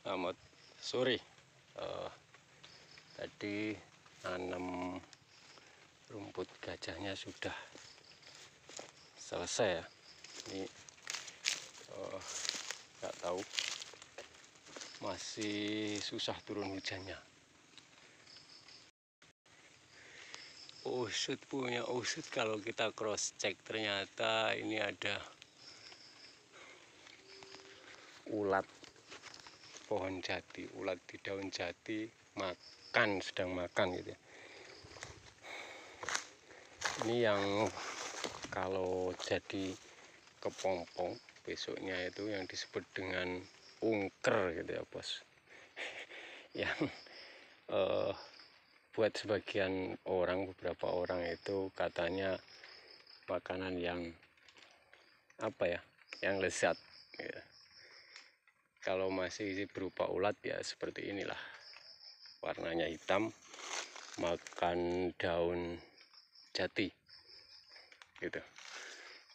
Selamat sore. Tadi nanam rumput gajahnya sudah selesai ya. Ini nggak tahu, masih susah turun hujannya. Usut punya usut, kalau kita cross check ternyata ini ada ulat pohon jati, ulat di daun jati sedang makan gitu ya. Ini yang kalau jadi kepompong besoknya itu yang disebut dengan ungker gitu ya bos. Yang buat sebagian orang, beberapa orang itu katanya makanan yang yang lezat ya. Kalau masih berupa ulat ya seperti inilah, warnanya hitam, makan daun jati gitu.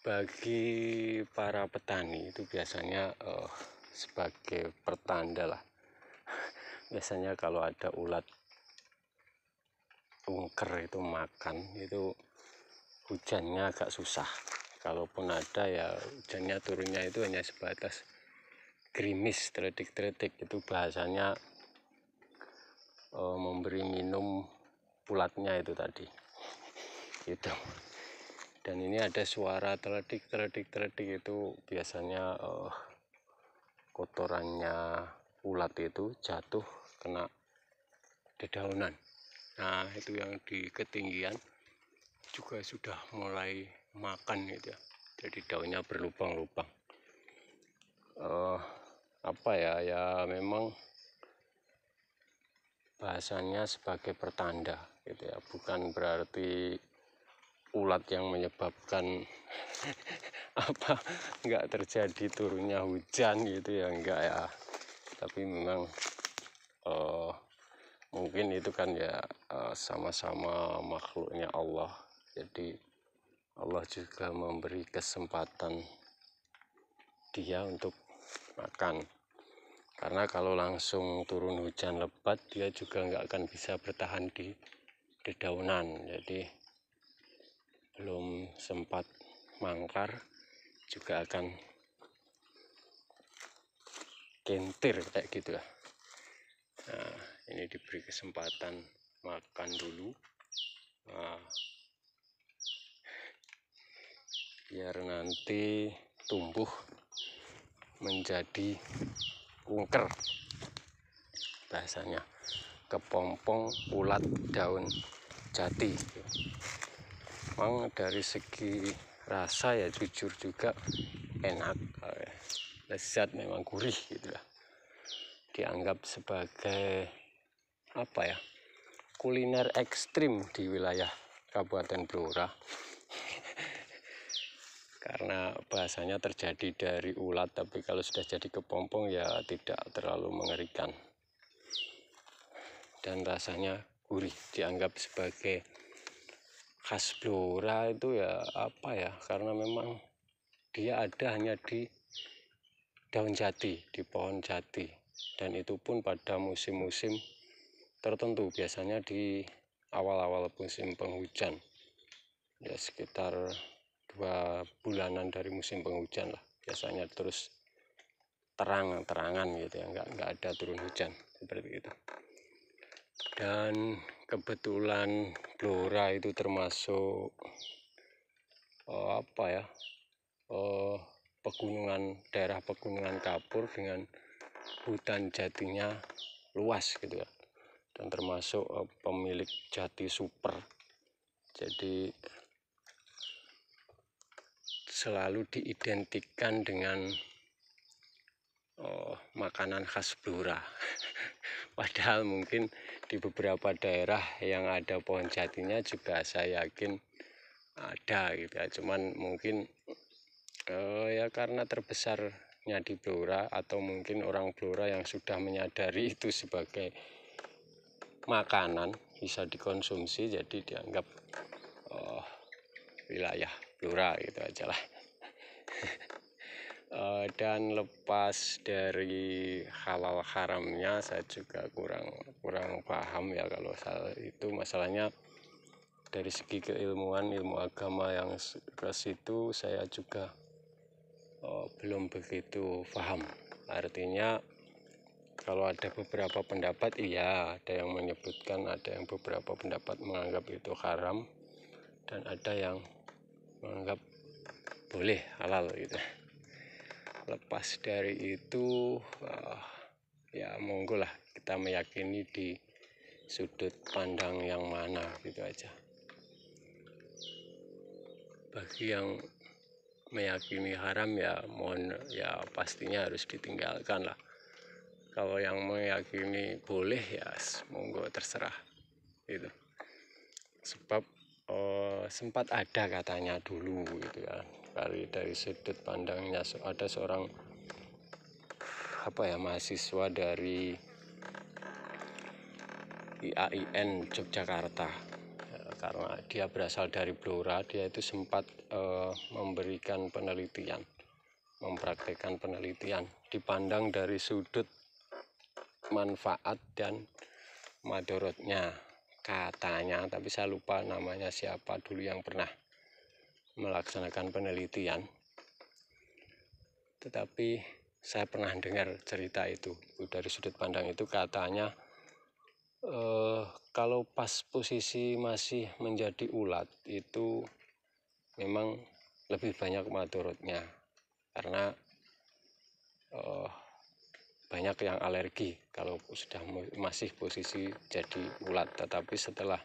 Bagi para petani itu biasanya sebagai pertanda lah. Biasanya kalau ada ulat ungker itu makan, itu hujannya agak susah. Kalaupun ada ya hujannya turunnya itu hanya sebatas gerimis, teletik-teletik. Itu bahasanya memberi minum ulatnya itu tadi gitu. Dan ini ada suara teletik itu biasanya kotorannya ulat itu jatuh kena dedaunan. Nah itu yang di ketinggian juga sudah mulai makan gitu ya, jadi daunnya berlubang-lubang. Ya memang bahasanya sebagai pertanda gitu ya, bukan berarti ulat yang menyebabkan nggak terjadi turunnya hujan gitu ya, enggak ya. Tapi memang mungkin itu kan ya sama-sama makhluknya Allah, jadi Allah juga memberi kesempatan dia untuk makan. Karena kalau langsung turun hujan lebat dia juga nggak akan bisa bertahan di dedaunan, jadi belum sempat mangkar juga akan kentir kayak gitu ya. Nah, ini diberi kesempatan makan dulu, biar nanti tumbuh menjadi ungker, bahasanya kepompong ulat daun jati. Memang dari segi rasa ya jujur juga enak, lezat, memang gurih gitu ya. Dianggap sebagai kuliner ekstrim di wilayah Kabupaten Blora. Karena bahasanya terjadi dari ulat, tapi kalau sudah jadi kepompong ya tidak terlalu mengerikan. Dan rasanya gurih, dianggap sebagai khas Blora itu ya karena memang dia ada hanya di daun jati, di pohon jati, dan itu pun pada musim-musim tertentu, biasanya di awal-awal musim penghujan ya, sekitar 2 bulanan dari musim penghujan lah biasanya, terus terang-terangan gitu ya, nggak ada turun hujan seperti itu. Dan kebetulan Blora itu termasuk daerah pegunungan kapur dengan hutan jatinya luas gitu ya, dan termasuk pemilik jati super. Jadi selalu diidentikan dengan makanan khas Blora. Padahal mungkin di beberapa daerah yang ada pohon jatinya juga saya yakin ada gitu ya, cuman mungkin ya karena terbesarnya di Blora, atau mungkin orang Blora yang sudah menyadari itu sebagai makanan bisa dikonsumsi, jadi dianggap wilayah Blora gitu aja lah. Dan lepas dari halal haramnya saya juga kurang paham ya kalau soal itu. Masalahnya dari segi keilmuan, ilmu agama yang ke situ saya juga belum begitu paham. Artinya kalau ada beberapa pendapat, iya, ada yang menyebutkan, ada yang beberapa pendapat menganggap itu haram, dan ada yang menganggap boleh, halal gitu. Lepas dari itu ya monggo lah kita meyakini di sudut pandang yang mana gitu aja. Bagi yang meyakini haram ya mohon ya pastinya harus ditinggalkan lah. Kalau yang meyakini boleh ya monggo terserah gitu. Sebab sempat ada katanya dulu gitu ya, dari sudut pandangnya ada seorang mahasiswa dari IAIN Yogyakarta, karena dia berasal dari Blora. Dia itu sempat memberikan penelitian, mempraktekkan penelitian, dipandang dari sudut manfaat dan madorotnya katanya, tapi saya lupa namanya siapa dulu yang pernah melaksanakan penelitian, tetapi saya pernah dengar cerita itu dari sudut pandang itu. Katanya kalau pas posisi masih menjadi ulat itu memang lebih banyak madorotnya, karena banyak yang alergi kalau sudah masih posisi jadi ulat. Tetapi setelah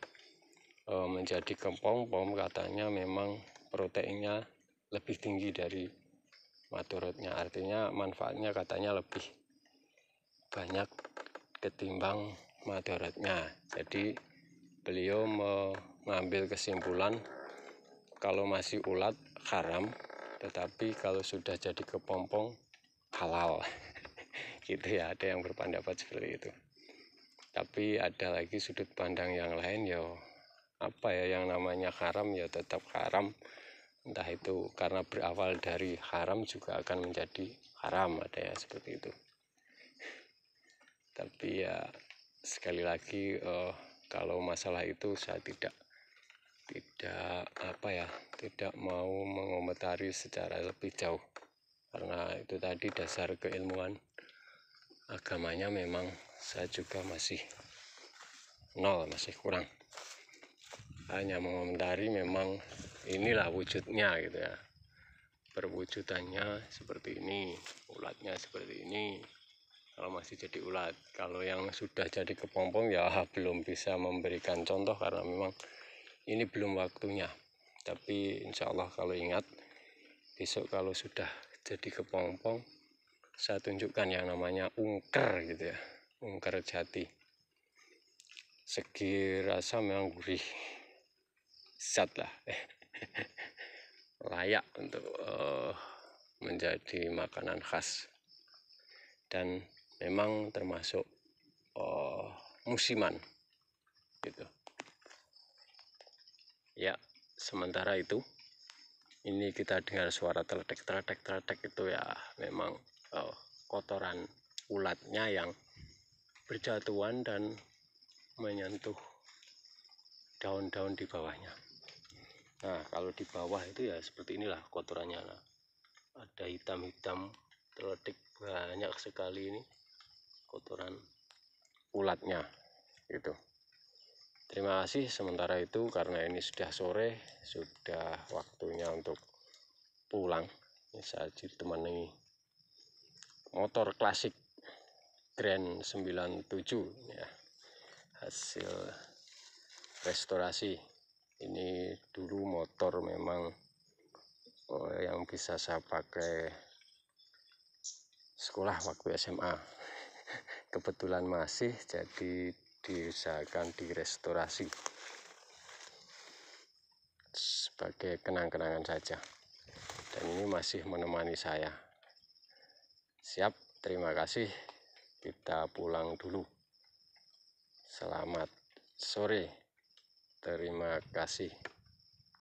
menjadi kepompong katanya memang proteinnya lebih tinggi dari madorotnya, artinya manfaatnya katanya lebih banyak ketimbang madorotnya. Jadi beliau mengambil kesimpulan kalau masih ulat haram, tetapi kalau sudah jadi kepompong halal. Gitu ya, ada yang berpendapat seperti itu. Tapi ada lagi sudut pandang yang lain, yang namanya haram ya tetap haram, entah itu karena berawal dari haram juga akan menjadi haram, ada ya seperti itu. Tapi ya sekali lagi kalau masalah itu saya tidak mau mengomentari secara lebih jauh, karena itu tadi dasar keilmuan agamanya memang saya juga masih nol, masih kurang. Hanya mengomentari memang inilah wujudnya gitu ya, perwujudannya seperti ini, ulatnya seperti ini kalau masih jadi ulat. Kalau yang sudah jadi kepompong ya belum bisa memberikan contoh karena memang ini belum waktunya. Tapi insya Allah kalau ingat, besok kalau sudah jadi kepompong saya tunjukkan yang namanya ungker gitu ya, ungker jati. Segi rasa memang gurih, zat lah. Layak untuk menjadi makanan khas, dan memang termasuk musiman gitu ya. Sementara itu ini kita dengar suara teledek itu ya memang kotoran ulatnya yang berjatuhan dan menyentuh daun-daun di bawahnya. Nah kalau di bawah itu ya seperti inilah kotorannya. Nah, ada hitam-hitam teledek banyak sekali, ini kotoran ulatnya gitu. Terima kasih. Sementara itu karena ini sudah sore, sudah waktunya untuk pulang. Ini saya ditemani motor klasik Grand 97 ya, hasil restorasi. Ini dulu motor memang yang bisa saya pakai sekolah waktu SMA. Kebetulan masih, jadi diusahakan direstorasi sebagai kenang-kenangan saja, dan ini masih menemani saya. Siap, terima kasih. Kita pulang dulu. Selamat sore, terima kasih.